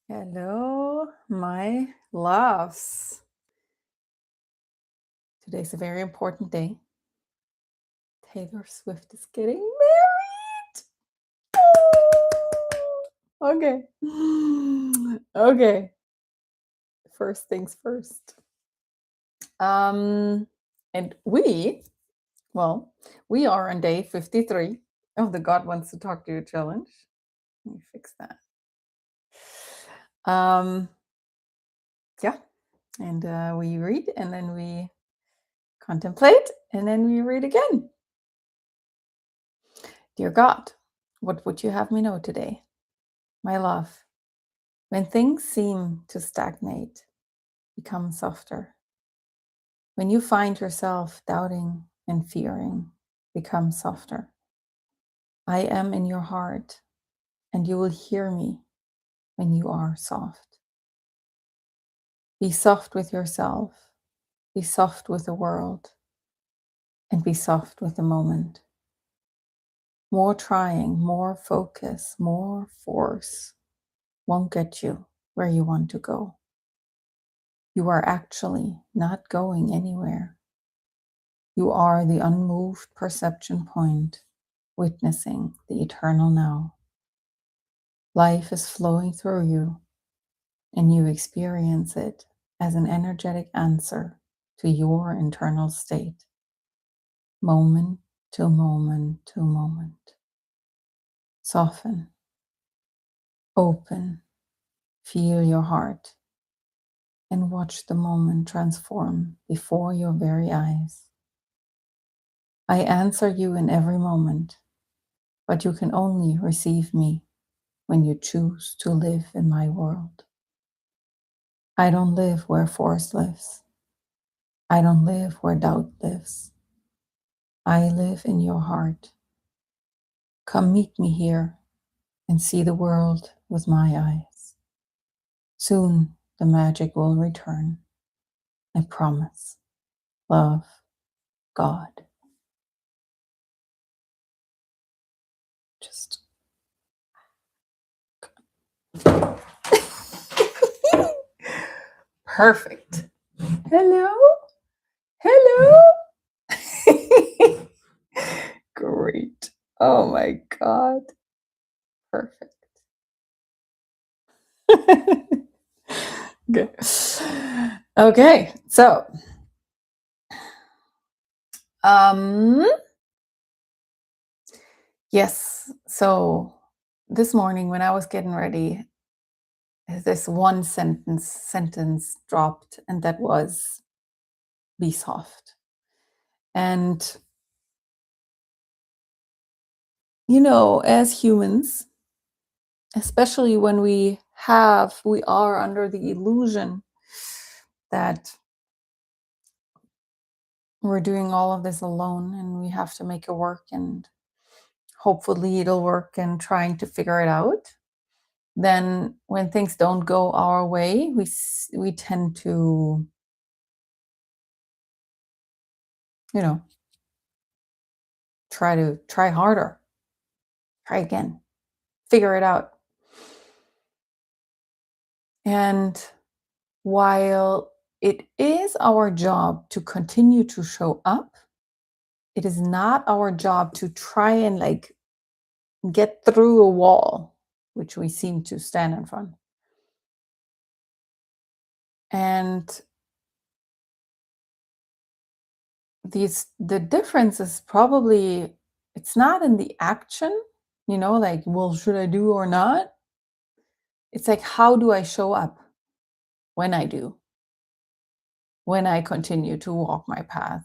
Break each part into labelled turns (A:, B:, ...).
A: Hello, my loves. Today's a very important day. Taylor Swift is getting married. Okay. Okay. First things first. Um, and we are on day 53 of the God Wants to Talk to You challenge. Let me fix that. Um, yeah. And we read and then we contemplate and then we read again. Dear God, what would you have me know today? My love, when things seem to stagnate, become softer. When you find yourself doubting and fearing, become softer. I am in your heart, and you will hear me when you are soft. Be soft with yourself, be soft with the world, and be soft with the moment. More trying, more focus, more force won't get you where you want to go. You are actually not going anywhere. You are the unmoved perception point, witnessing the eternal now. Life is flowing through you, and you experience it as an energetic answer to your internal state, moment to moment to moment. Soften, open, feel your heart, and watch the moment transform before your very eyes. I answer you in every moment, but you can only receive me when you choose to live in my world. I don't live where force lives. I don't live where doubt lives. I live in your heart. Come meet me here and see the world with my eyes. Soon the magic will return. I promise. Love, God. Just perfect. Hello? Hello? Great. Oh my God. Perfect. Okay. Okay. So, um, yes. So this morning when I was getting ready, this one sentence dropped, and that was be soft. And as humans, especially when we are under the illusion that we're doing all of this alone and we have to make it work and hopefully it'll work and trying to figure it out, then when things don't go our way, we tend to, you know, try harder, try again, figure it out. And while it is our job to continue to show up, it is not our job to try and get through a wall, which we seem to stand in front. And the difference is probably it's not in the action, like, well, should I do or not? It's like, how do I show up when I do? When I continue to walk my path?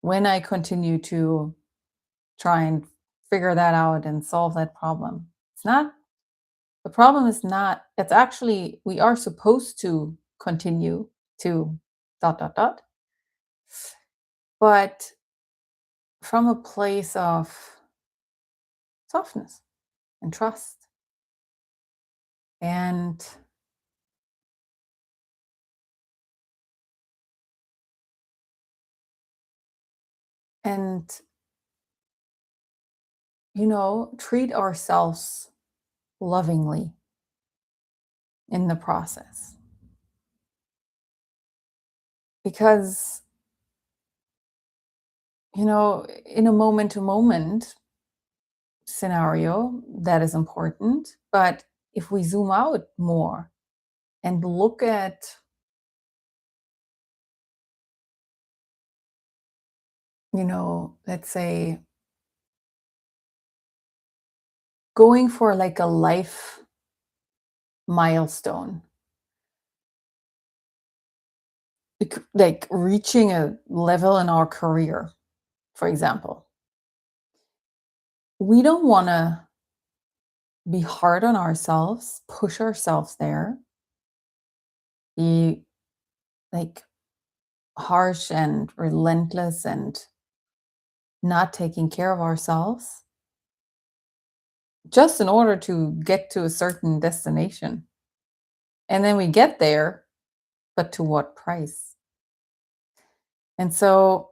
A: When I continue to try and figure that out and solve that problem? It's not the problem is not it's actually we are supposed to continue to dot dot dot, but from a place of softness and trust and and treat ourselves lovingly in the process. Because, in a moment to moment scenario, that is important. But if we zoom out more and look at, let's say, going for like a life milestone, like reaching a level in our career, for example, we don't want to be hard on ourselves, push ourselves there, be like harsh and relentless and not taking care of ourselves just in order to get to a certain destination. And then we get there, but to what price? And so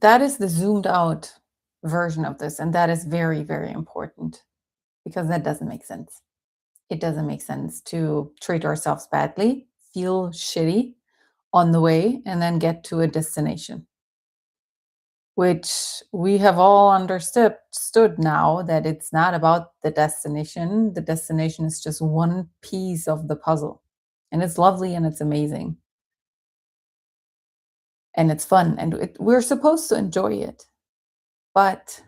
A: that is the zoomed out version of this. And that is very, very important because that doesn't make sense. It doesn't make sense to treat ourselves badly, feel shitty on the way, and then get to a destination, which we have all understood now that it's not about the destination. The destination is just one piece of the puzzle. And it's lovely and it's amazing. And it's fun. And we're supposed to enjoy it. But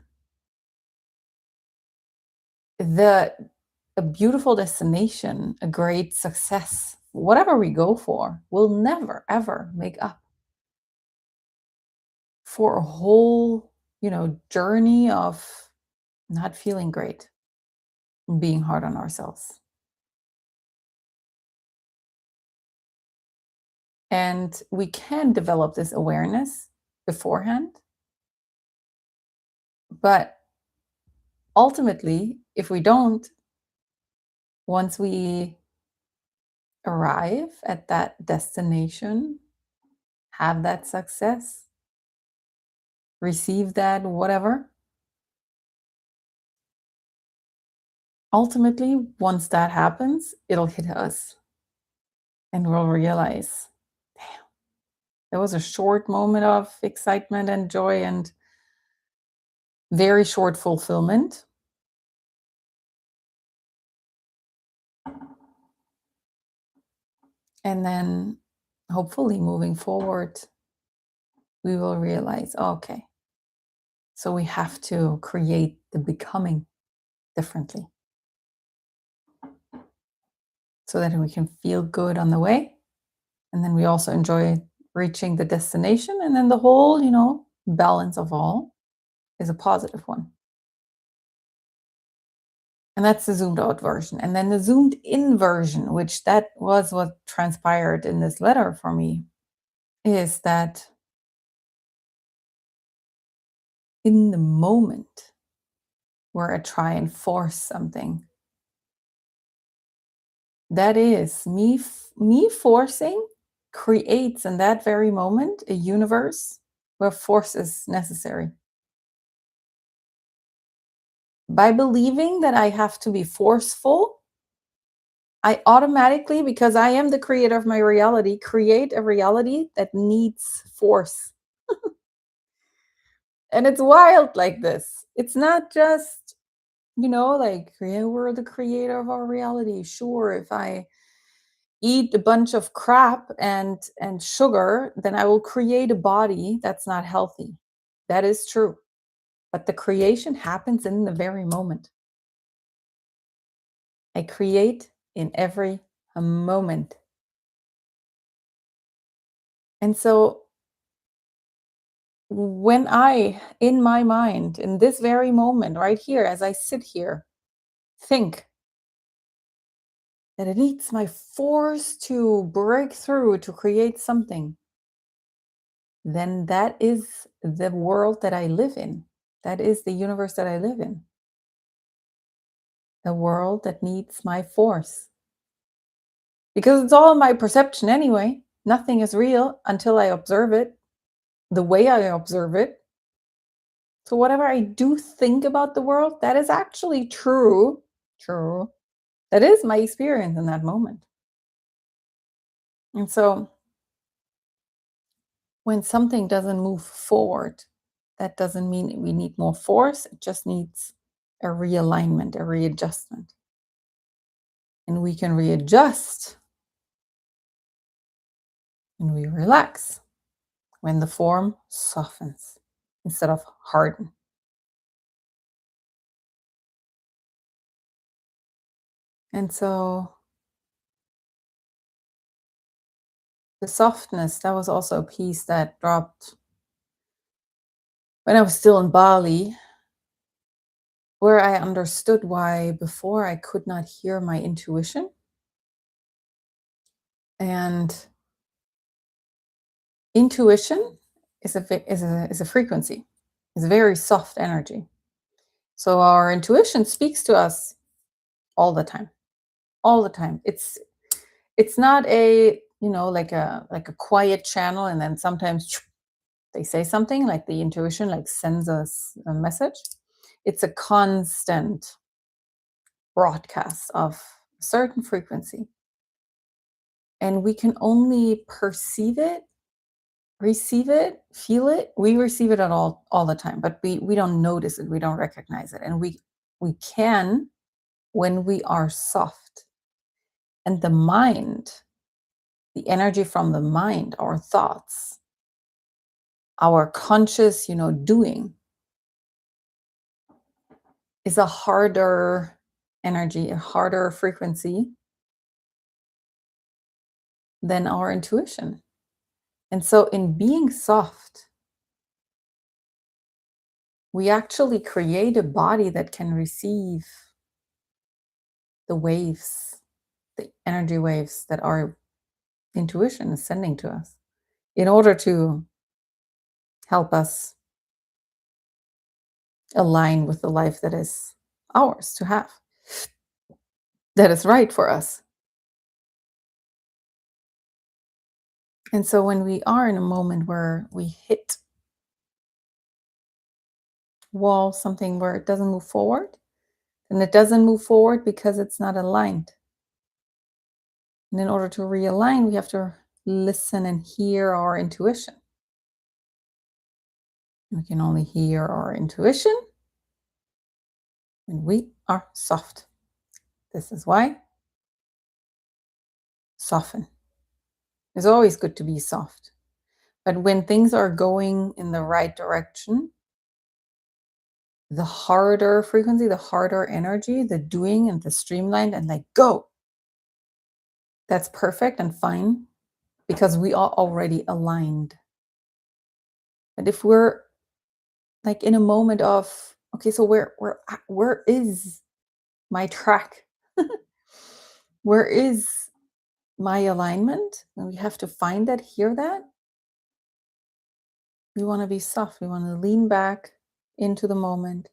A: a beautiful destination, a great success, whatever we go for, will never, ever make up for a whole, journey of not feeling great, being hard on ourselves. And we can develop this awareness beforehand. But ultimately, if we don't, once we arrive at that destination, have that success, receive that whatever, ultimately, once that happens, it'll hit us and we'll realize, damn, there was a short moment of excitement and joy and very short fulfillment. And then hopefully moving forward, we will realize, okay, so we have to create the becoming differently so that we can feel good on the way. And then we also enjoy reaching the destination. And then the whole, balance of all is a positive one. And that's the zoomed out version. And then the zoomed in version, which that was what transpired in this letter for me, is that in the moment where I try and force something, that is me forcing creates in that very moment a universe where force is necessary. By believing that I have to be forceful, I automatically, because I am the creator of my reality, create a reality that needs force. And it's wild like this. It's not just, like, yeah, we're the creator of our reality. Sure, if I eat a bunch of crap and sugar, then I will create a body that's not healthy. That is true. But the creation happens in the very moment. I create in every moment. And so when I, in my mind, in this very moment, right here, as I sit here, think that it needs my force to break through to create something, then that is the world that I live in. That is the universe that I live in. A world that needs my force. Because it's all my perception anyway. Nothing is real until I observe it, the way I observe it. So whatever I do think about the world, that is actually true. True. That is my experience in that moment. And so when something doesn't move forward, that doesn't mean we need more force. It just needs a realignment, a readjustment. And we can readjust when we relax, when the form softens instead of harden. And so the softness, that was also a piece that dropped when I was still in Bali, where I understood why before I could not hear my intuition. And intuition is a frequency, is a very soft energy. So our intuition speaks to us all the time, all the time. It's not a, like a quiet channel, and then sometimes they say something like the intuition like sends us a message. It's a constant broadcast of a certain frequency, and we can only perceive it, receive it, feel it. We receive it at all the time, but we don't notice it, we don't recognize it. And we can when we are soft. And the mind, the energy from the mind, our thoughts, our conscious, doing, is a harder energy, a harder frequency than our intuition. And so in being soft, we actually create a body that can receive the waves, the energy waves that our intuition is sending to us in order to help us align with the life that is ours to have, that is right for us. And so when we are in a moment where we hit wall, something where it doesn't move forward, and it doesn't move forward because it's not aligned. And in order to realign, we have to listen and hear our intuition. We can only hear our intuition when we are soft. This is why soften. It's always good to be soft. But when things are going in the right direction, the harder frequency, the harder energy, the doing and the streamlined and like go, that's perfect and fine because we are already aligned. But if we're like in a moment of, okay, so where is my track? Where is my alignment? And we have to find that, hear that. We want to be soft. We want to lean back into the moment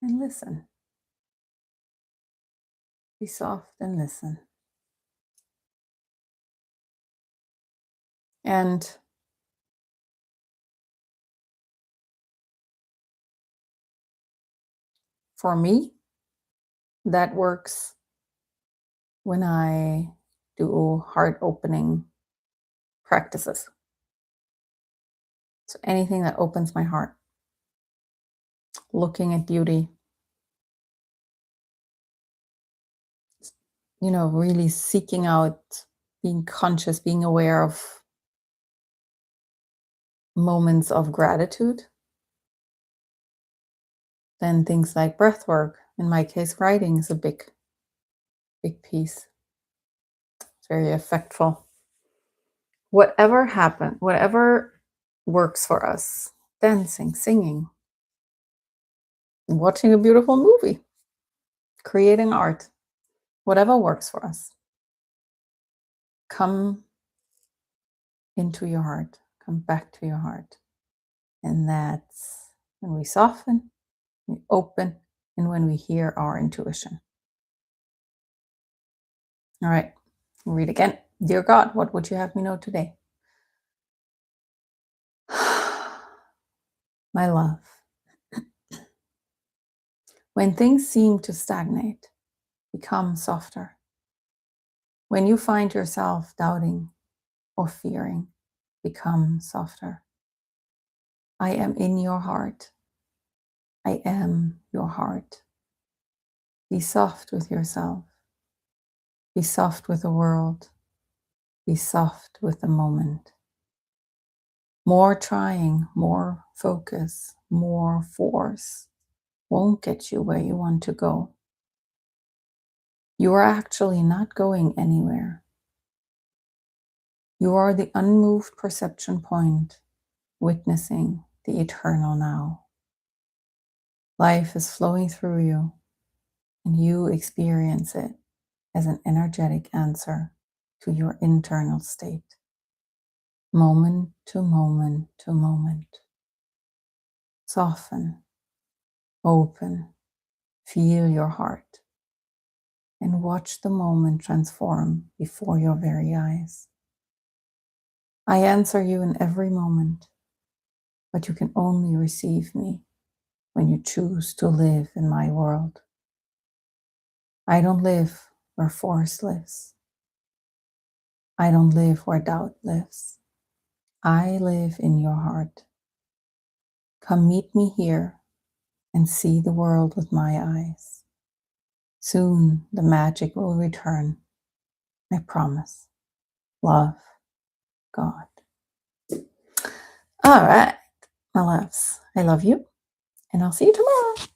A: and listen. Be soft and listen. And for me, that works when I do heart opening practices. So anything that opens my heart, looking at beauty, really seeking out, being conscious, being aware of moments of gratitude. Then things like breath work, in my case, writing is a big piece. It's very effectful. Whatever happened, whatever works for us, dancing, singing, watching a beautiful movie, creating art, whatever works for us. Come into your heart, come back to your heart. And that's when we soften, we open, and when we hear our intuition. All right, we'll read again. Dear God, what would you have me know today? My love, When things seem to stagnate, become softer. When you find yourself doubting or fearing, become softer. I am in your heart. I am your heart. Be soft with yourself. Be soft with the world. Be soft with the moment. More trying, more focus, more force won't get you where you want to go. You are actually not going anywhere. You are the unmoved perception point, witnessing the eternal now. Life is flowing through you, and you experience it as an energetic answer to your internal state, moment to moment to moment. Soften, open, feel your heart, and watch the moment transform before your very eyes. I answer you in every moment, but you can only receive me when you choose to live in my world. I don't live where force lives. I don't live where doubt lives. I live in your heart. Come meet me here and see the world with my eyes. Soon the magic will return. I promise. Love, God. All right, my loves. I love you, and I'll see you tomorrow.